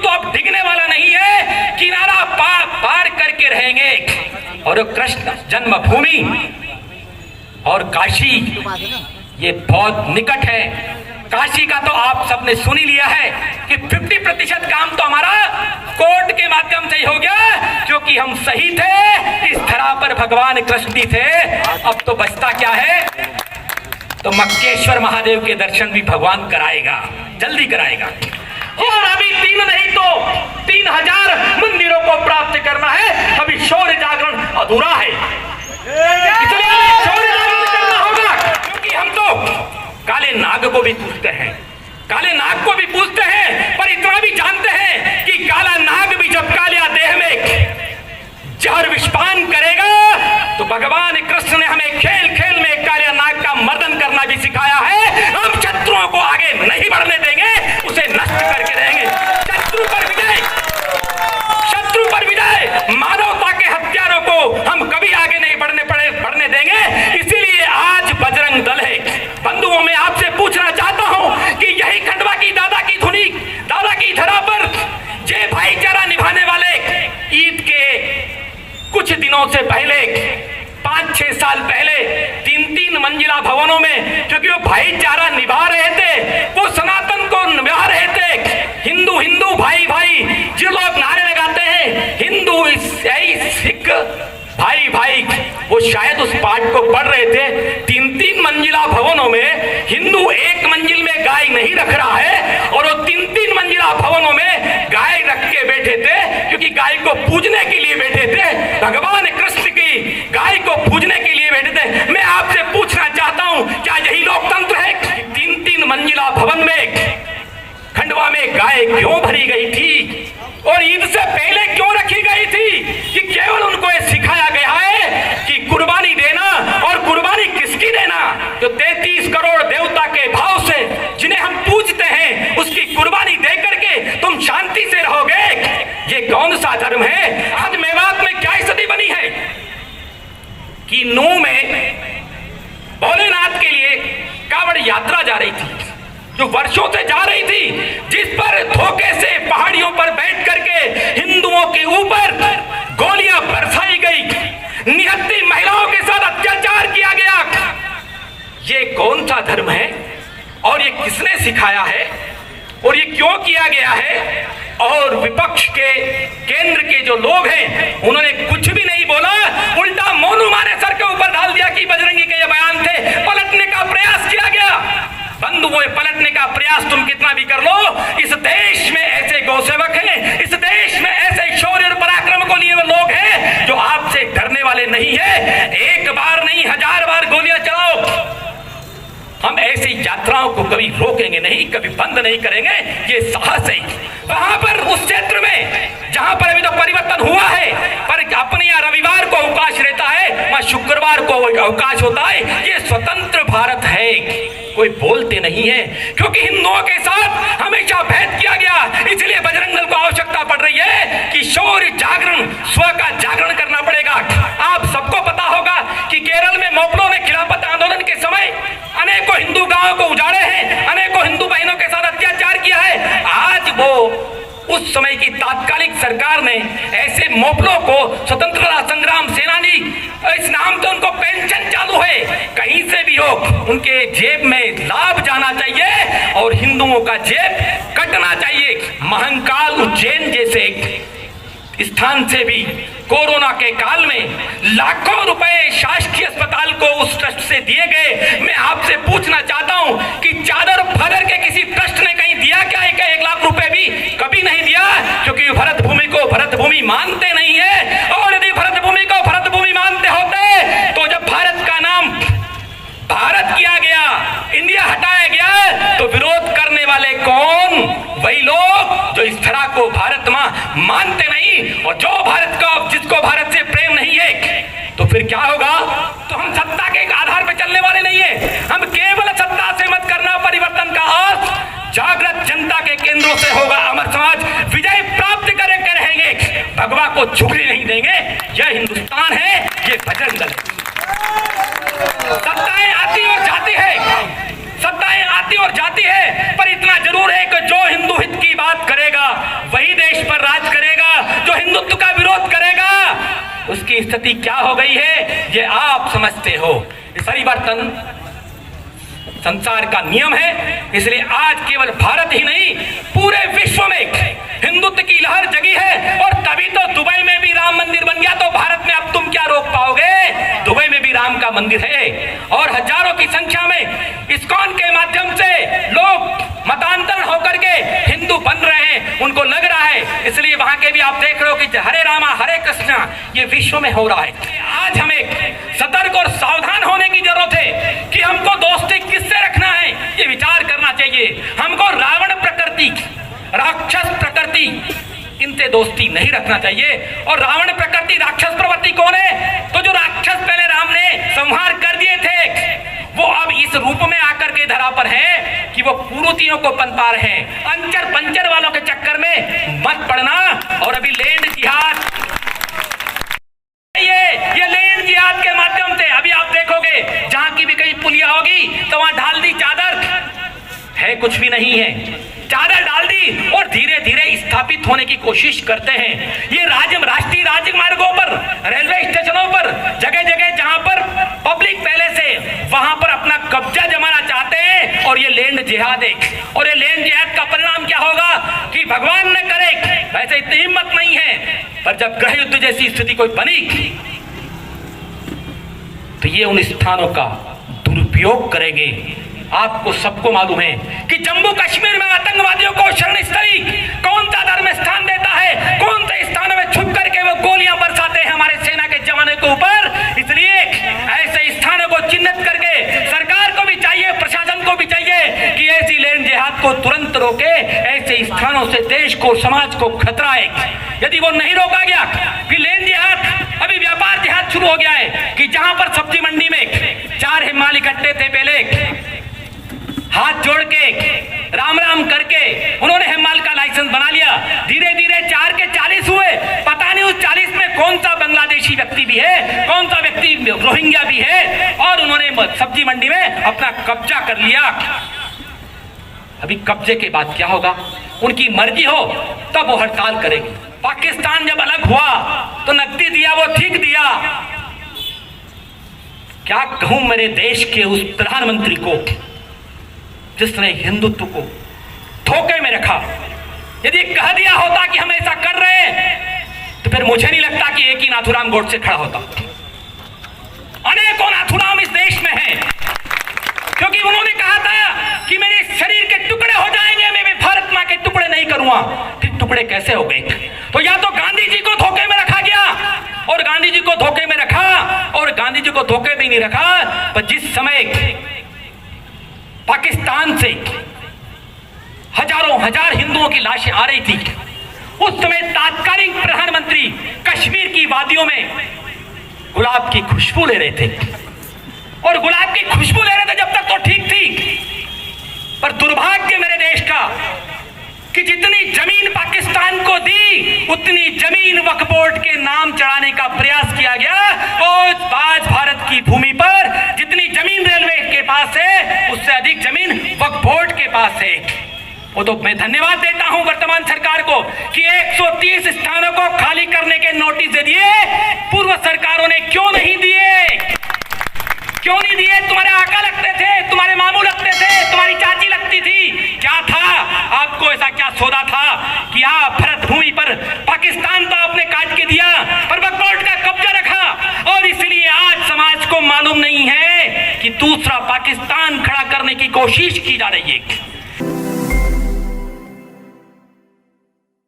तो अब डिगने वाला नहीं है, किनारा पार करके रहेंगे। और कृष्ण जन्मभूमि और काशी ये बहुत निकट है। काशी का तो आप सबने सुन ही लिया है कि 50% काम तो हमारा कोर्ट के माध्यम से ही हो गया, क्योंकि हम सही थे, इस धरा पर भगवान कृष्ण भी थे। अब तो बचता क्या है? तो मक्केश्वर महादेव के दर्शन भी भगवान कराएगा, जल्दी कराएगा। और अभी 3 नहीं तो 3000 मंदिरों को प्राप्त करना है। अभी शौर्य जागरण अधूरा है, इसलिए शौर्य जागरण करना होगा। क्योंकि हम तो काले नाग को भी पूजते हैं, काले नाग को भी पूजते हैं, पर इतना भी जानते हैं कि काला नाग भी जब कालिया देह में जहर विषपान करेगा तो भगवान कृष्ण ने हमें खेल खेल में कालिया नाग का मर्दन करना भी सिखाया है। हम शत्रुओं को आगे नहीं बढ़ने देंगे, उसे नष्ट करके रहेंगे। शत्रु पर विजय, शत्रु पर विजय, मानवता के हत्यारों को हम कभी आगे नहीं बढ़ने देंगे। इसीलिए आज बजरंग दल है। बंधुओं, मैं आपसे पूछना चाहता हूं कि यही खंडवा की दादा की धुनी, दादा की धरा पर जे भाईचारा निभाने वाले ईद के कुछ दिनों से पहले, 5-6 साल पहले 3-3 मंजिला भवनों में, क्योंकि वो भाईचारा निभा रहे थे, वो सनातन को निभा रहे थे। हिंदू हिंदू भाई भाई जो लोग नारे लगाते हैं, हिंदू सिख भाई भाई, वो शायद उस पाठ को पढ़ रहे थे। 3-3 मंजिला भवनों में हिंदू 1 मंजिल में गाय नहीं रख रहा है, और वो 3-3 मंजिला भवनों में गाय रख के बैठे थे, क्योंकि गाय को पूजने के लिए बैठे थे। भगवान कृष्ण की गाय को पूजने के लिए बैठे थे। मैं आपसे पूछना चाहता हूं, क्या यही लोकतंत्र है? 3-3 मंजिला भवन में खंडवा में गाय क्यों भरी गई थी और ईद से पहले क्यों रखी गई थी? कि केवल उनको ये सिखाया गया है कि कुर्बानी देना, और कुर्बानी किसकी देना? जो 33 करोड़ देवता के भाव से जिन्हें हम पूजते हैं, उसकी कुर्बानी दे करके तुम शांति से रहोगे। ये कौन सा धर्म है? आज मेवात में क्या स्थिति बनी है कि नूह में भोलेनाथ के लिए कांवड़ यात्रा जा रही थी, जो वर्षों से जा रही थी, जिस पर धोखे से पहाड़ियों पर बैठ करके हिंदुओं के ऊपर गोलियां बरसाई गई, निहत्थी महिलाओं के साथ अत्याचार किया गया। ये कौन सा धर्म है और ये किसने सिखाया है और ये क्यों किया गया है? और विपक्ष के केंद्र के जो लोग हैं, उन्होंने कुछ भी नहीं बोला, उल्टा मोनू माने सर के ऊपर डाल दिया कि बजरंगी के ये बयान थे। पलटने का प्रयास किया गया। बंधुओं, पलटने का प्रयास तुम कितना भी कर लो, इस देश में ऐसे गौसेवक हैं, इस देश में ऐसे शौर्य और पराक्रम को लिए हुए लोग हैं जो आपसे डरने वाले नहीं है। 1 बार नहीं, 1000 बार गोलियां चलाओ, हम ऐसी यात्राओं को कभी रोकेंगे नहीं, कभी बंद नहीं करेंगे। ये साहस है। वहां पर उस क्षेत्र में जहां पर अभी तो परिवर्तन हुआ है, पर अपने यहाँ रविवार को अवकाश रहता है, वहां शुक्रवार को अवकाश होता है। ये स्वतंत्र भारत है, कोई बोलते नहीं है, क्योंकि हिंदुओं के साथ हमेशा भेद किया गया। इसलिए बजरंग दल को आवश्यकता पड़ रही है कि शौर्य जागरण, स्व का जागरण करना पड़ेगा। आप सबको पता होगा कि केरल में मोपलों ने खिलाफत आंदोलन के समय अनेकों हिंदू गांवों को उजाड़े हैं, अनेकों हिंदू बहनों के साथ अत्याचार किया है। आज वो उस समय की तात्कालिक सरकार ने ऐसे मोपलों को स्वतंत्रता संग्राम सेनानी इस नाम से उनको पेंशन चालू है, कहीं से भी हो उनके जेब में लाभ जाना चाहिए और हिंदुओं का जेब कटना चाहिए। महंकाल उज्जैन जैसे स्थान से भी कोरोना के काल में लाखों रुपए शासकीय अस्पताल को उस ट्रस्ट से दिए गए। मैं आपसे पूछना चाहता हूं कि चादर फदर के किसी ट्रस्ट ने कहीं दिया क्या? 1 लाख रुपए भी कभी नहीं दिया, क्योंकि भरत भूमि को भरत भूमि मानते नहीं है। और यदि भरत भूमि को भरत भूमि मानते होते तो जब भारत का नाम भारत किया गया, इंडिया हटाया गया, तो विरोध करने वाले कौन? वही लोग जो इस तरह को भारत मां मानते नहीं, और जो भारत का, जिसको भारत से प्रेम नहीं है, तो फिर क्या होगा? तो हम सत्ता के आधार पर चलने वाले नहीं है। हम केवल सत्ता से मत करना, परिवर्तन का आस जागृत जनता के केंद्रों से होगा। अमर समाज विजय प्राप्त करके रहेंगे, भगवा को झुकने नहीं देंगे। यह हिंदुस्तान है, ये बजरंग दल है। सत्ताएं आती और जाती है, सत्ताएं आती और जाती है, पर इतना जरूर है कि जो हिंदू हित की बात करेगा वही स्थिति क्या हो गई है ये आप समझते हो। परिवर्तन संसार का नियम है, इसलिए आज केवल भारत ही नहीं पूरे विश्व में हिंदुत्व की लहर जगी है। और तभी तो दुबई में भी राम मंदिर बन गया, तो भारत में अब तुम क्या रोक पाओगे? दुबई में भी राम का मंदिर है और हजारों की संख्या में इस्कॉन के माध्यम से लोग मतांतरण होकर के हिंदू बन रहे हैं, उनको लग रहा है। इसलिए वहां के भी आप देख रहे हो कि हरे रामा हरे कृष्णा ये विश्व में हो रहा है। आज हमें सतर्क और सावधान होने की जरूरत है कि हमको दोस्ती किससे रखना है ये विचार करना चाहिए। हमको रावण प्रकृति, राक्षस प्रकृति, इनसे दोस्ती नहीं रखना चाहिए। और रावण प्रकृति, राक्षस प्रवृत्ति कौन है? तो जो राक्षस पहले राम ने संहार कर दिए थे वो अब इस रूप में आकर के धरा पर है कि वो कुरीतियों को पनपा रहे हैं। अंचर पंचर वालों के चक्कर में मत पड़ना। और अभी लैंड जिहाद, ये लैंड जिहाद के माध्यम से अभी आप देखोगे जहां की भी कहीं पुलिया होगी तो वहां ढाल दी चादर, है कुछ भी नहीं है, चादर डाल दी और धीरे धीरे स्थापित होने की कोशिश करते हैं। ये राष्ट्रीय राजमार्गों पर, रेलवे स्टेशनों पर, जगह जगह जहां पर पब्लिक पहले से वहां पर अपना कब्जा जमाना चाहते हैं और ये लैंड जिहाद है। और ये लैंड जिहाद का परिणाम क्या होगा कि भगवान न करे, वैसे इतनी हिम्मत नहीं है, पर जब गृह युद्ध जैसी स्थिति कोई बनी तो ये उन स्थानों का दुरुपयोग करेंगे। आपको सबको मालूम है कि जम्मू कश्मीर में आतंकवादियों को शरण स्थली कौन सा धर्म स्थान देता है, कौन से स्थानों में छुप करके वो गोलियां बरसाते हैं हमारे सेना के जवानों के ऊपर। इसलिए ऐसे स्थानों को चिन्हित करके सरकार को भी चाहिए, प्रशासन को भी चाहिए कि ऐसी लैंड जिहाद को तुरंत रोके। ऐसे स्थानों से देश को, समाज को खतरा है। यदि वो नहीं रोका गया फिर लैंड जिहाद, अभी व्यापार जिहाद शुरू हो गया है कि जहां पर सब्जी मंडी में 4 हिमाल इकट्ठे थे, पहले हाथ जोड़ के राम राम करके उन्होंने हिमाल का लाइसेंस बना लिया। धीरे धीरे 4 के 40 हुए, पता नहीं उस 40 में कौन सा बांग्लादेशी व्यक्ति भी है, कौन सा व्यक्ति रोहिंग्या भी है, और उन्होंने सब्जी मंडी में अपना कब्जा कर लिया। अभी कब्जे के बाद क्या होगा? उनकी मर्जी हो तब वो हड़ताल करेगी। पाकिस्तान जब अलग हुआ तो नकदी दिया, वो ठीक दिया। क्या कहूं मेरे देश के उस प्रधानमंत्री को जिसने हिंदुत्व को धोखे में रखा। यदि कह दिया होता कि हम ऐसा कर रहे हैं तो फिर मुझे नहीं लगता कि एक ही नाथूराम गोडसे खड़ा होता। अनेकों नाथूराम इस देश में हैं, क्योंकि उन्होंने कहा था कि मेरे शरीर के टुकड़े हो जाएंगे, मैं भारत मां के टुकड़े नहीं करूंगा। फिर टुकड़े कैसे हो गए? तो या तो गांधी जी को धोखे में रखा गया, और गांधी जी को धोखे में रखा, और गांधी जी को धोखे में नहीं रखा। पर जिस समय पाकिस्तान से हजारों हजार हिंदुओं की लाशें आ रही थी, उस समय तात्कालिक प्रधानमंत्री कश्मीर की वादियों में गुलाब की खुशबू ले रहे थे। और गुलाब की खुशबू ले रहे थे जब तक तो ठीक थी, पर दुर्भाग्य मेरे देश का कि जितनी जमीन पाकिस्तान को दी उतनी जमीन वक्फ बोर्ड के नाम चढ़ाने का प्रयास किया गया। और आज भारत की भूमि पर जितनी जमीन रेलवे के पास है उससे अधिक जमीन वक्फ बोर्ड के पास है। वो तो मैं धन्यवाद देता हूं वर्तमान सरकार को कि 130 स्थानों को खाली करने के नोटिस दे दिए। पूर्व सरकारों ने क्यों नहीं दिए? क्यों नहीं दिए? तुम्हारे आका लगते थे, तुम्हारे मामू लगते थे, तुम्हारी चाची लगती थी। क्या था आपको? ऐसा क्या सौदा था कि आप भारत भूमि पर पाकिस्तान तो आपने काट के दिया, पर वक्फ बोर्ड का कब्जा रखा। और इसलिए आज समाज को मालूम नहीं है कि दूसरा पाकिस्तान खड़ा करने की कोशिश की जा रही है।